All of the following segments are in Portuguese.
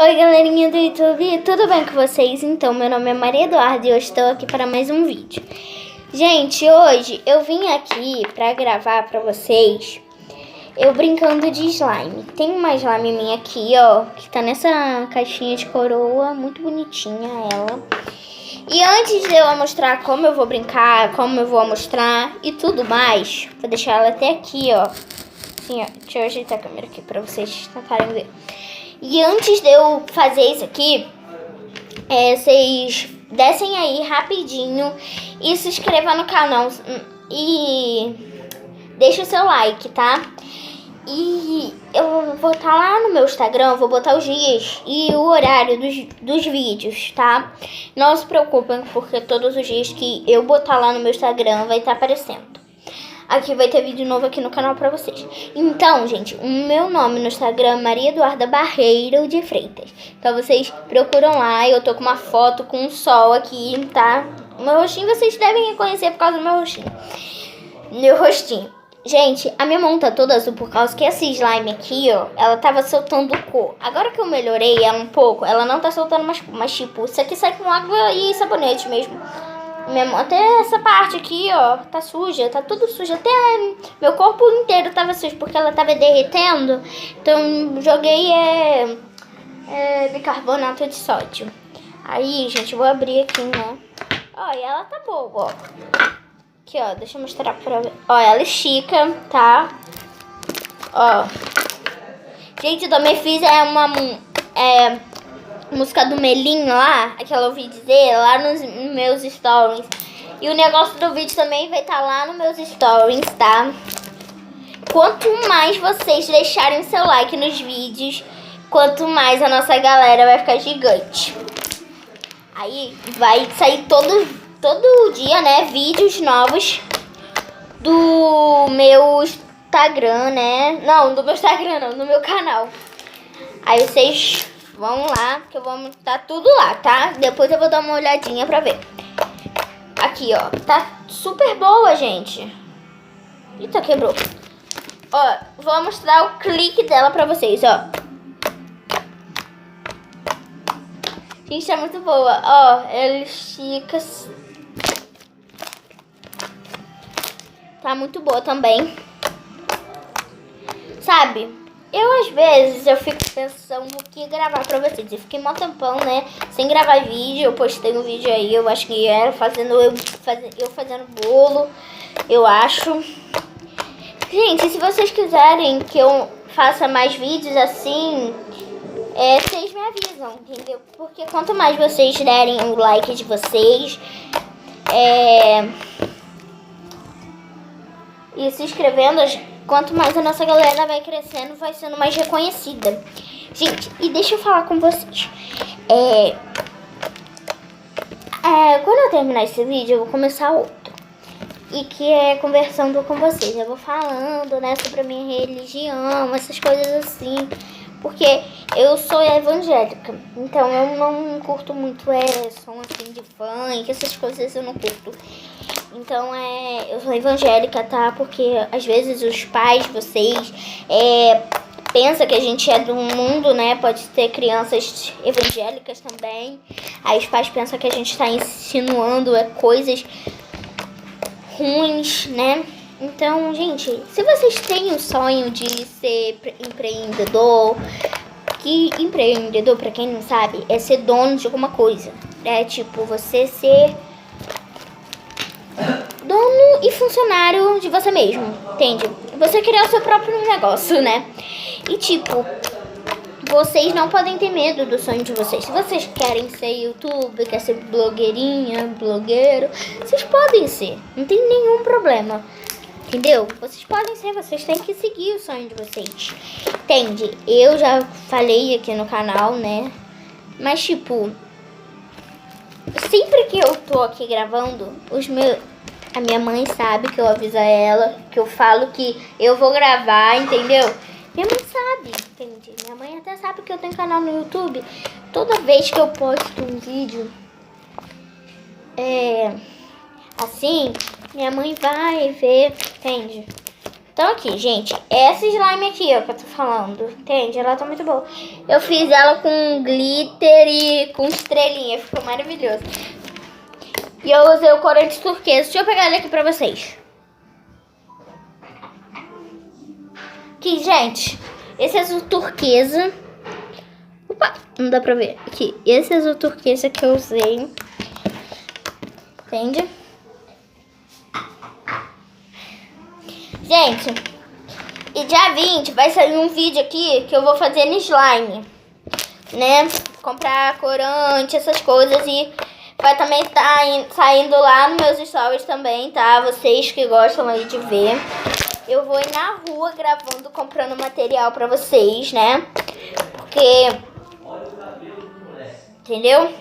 Oi galerinha do YouTube, tudo bem com vocês? Então, meu nome é Maria Eduarda e eu estou aqui para mais um vídeo. Gente, hoje eu vim aqui para gravar para vocês eu brincando de slime. Tem uma slime minha aqui, ó, que tá nessa caixinha de coroa, muito bonitinha ela. E antes de eu mostrar como eu vou brincar, como eu vou mostrar e tudo mais, vou deixar ela até aqui, ó. Assim, ó, deixa eu ajeitar a câmera aqui para vocês tentarem ver. E antes de eu fazer isso aqui, vocês descem aí rapidinho e se inscrevam no canal e deixa o seu like, tá? E eu vou estar lá no meu Instagram, vou botar os dias e o horário dos vídeos, tá? Não se preocupem, porque todos os dias que eu botar lá no meu Instagram vai estar aparecendo. Aqui vai ter vídeo novo aqui no canal pra vocês. Então, gente, o meu nome no Instagram é Maria Eduarda Barreiro de Freitas. Então, vocês procuram lá. Eu tô com uma foto com um sol aqui, tá? O meu rostinho vocês devem reconhecer por causa do meu rostinho. Meu rostinho. Gente, a minha mão tá toda azul por causa que essa slime aqui, ó, ela tava soltando cor. Agora que eu melhorei ela um pouco, ela não tá soltando mais, mas tipo, isso aqui sai com água e sabonete mesmo. Até essa parte aqui, ó, tá suja, tá tudo sujo. Até meu corpo inteiro tava sujo, porque ela tava derretendo. Então, joguei bicarbonato de sódio. Aí, gente, eu vou abrir aqui, né? Ó, e ela tá boa, ó. Aqui, ó, deixa eu mostrar pra ver. Ó, ela estica, tá? Ó. Gente, eu também fiz uma música do Melinho lá, aquela eu ouvi dizer, lá nos meus stories. E o negócio do vídeo também vai estar lá nos meus stories, tá? Quanto mais vocês deixarem o seu like nos vídeos, quanto mais a nossa galera vai ficar gigante. Aí vai sair todo dia, né, vídeos novos do meu Instagram, né? Não, do meu Instagram não, do meu canal. Aí vocês vão lá, que eu vou montar tudo lá, tá? Depois eu vou dar uma olhadinha pra ver. Aqui, ó. Tá super boa, gente. Eita, quebrou. Ó, vou mostrar o clique dela pra vocês, ó. Gente, tá muito boa. Ó, ela estica. Tá muito boa também. Sabe? Às vezes, eu fico pensando o que gravar pra vocês. Eu fiquei mó tempão, né? Sem gravar vídeo. Eu postei um vídeo aí, eu acho que era eu fazendo bolo, eu acho. Gente, se vocês quiserem que eu faça mais vídeos assim, vocês me avisam, entendeu? Porque quanto mais vocês derem o like de vocês, e se inscrevendo, quanto mais a nossa galera vai crescendo, vai sendo mais reconhecida. Gente, e deixa eu falar com vocês. Quando eu terminar esse vídeo, eu vou começar outro. E que é conversando com vocês. Eu vou falando, né, sobre a minha religião, essas coisas assim. Porque eu sou evangélica. Então eu não curto muito som assim de funk, essas coisas eu não curto. Então eu sou evangélica, tá? Porque às vezes os pais, vocês, pensam que a gente é do mundo, né? Pode ter crianças evangélicas também. Aí os pais pensam que a gente tá insinuando coisas ruins, né? Então, gente, se vocês têm o sonho de ser empreendedor, que empreendedor, pra quem não sabe, é ser dono de alguma coisa. É tipo, você ser dono e funcionário de você mesmo, entende? Você criar o seu próprio negócio, né? E tipo, vocês não podem ter medo do sonho de vocês. Se vocês querem ser youtuber, quer ser blogueirinha, blogueiro, vocês podem ser, não tem nenhum problema. Entendeu? Vocês podem ser, vocês têm que seguir o sonho de vocês. Entende? Eu já falei aqui no canal, né? Mas tipo, sempre que eu tô aqui gravando, a minha mãe sabe que eu aviso ela, que eu falo que eu vou gravar, entendeu? Minha mãe sabe, entende? Minha mãe até sabe que eu tenho canal no YouTube. Toda vez que eu posto um vídeo, assim, minha mãe vai ver, entende? Então aqui, gente, essa slime aqui, ó, que eu tô falando, entende? Ela tá muito boa. Eu fiz ela com glitter e com estrelinha, ficou maravilhoso. E eu usei o corante turquesa. Deixa eu pegar ele aqui pra vocês. Aqui, gente, esse azul turquesa. Opa, não dá pra ver. Aqui, esse azul turquesa que eu usei. Entende? Gente, e dia 20 vai sair um vídeo aqui que eu vou fazer no slime, né? Comprar corante, essas coisas. E vai também estar saindo lá nos meus stories também, tá? Vocês que gostam aí de ver. Eu vou ir na rua gravando, comprando material pra vocês, né? Porque... Entendeu?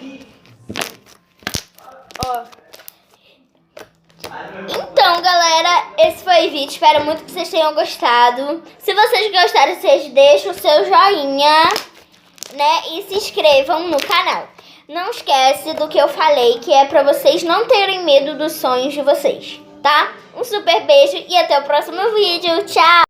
Ó. Então, galera, esse foi o vídeo. Espero muito que vocês tenham gostado. Se vocês gostaram, vocês deixam o seu joinha, né? E se inscrevam no canal. Não esquece do que eu falei, que é pra vocês não terem medo dos sonhos de vocês, tá? Um super beijo e até o próximo vídeo. Tchau!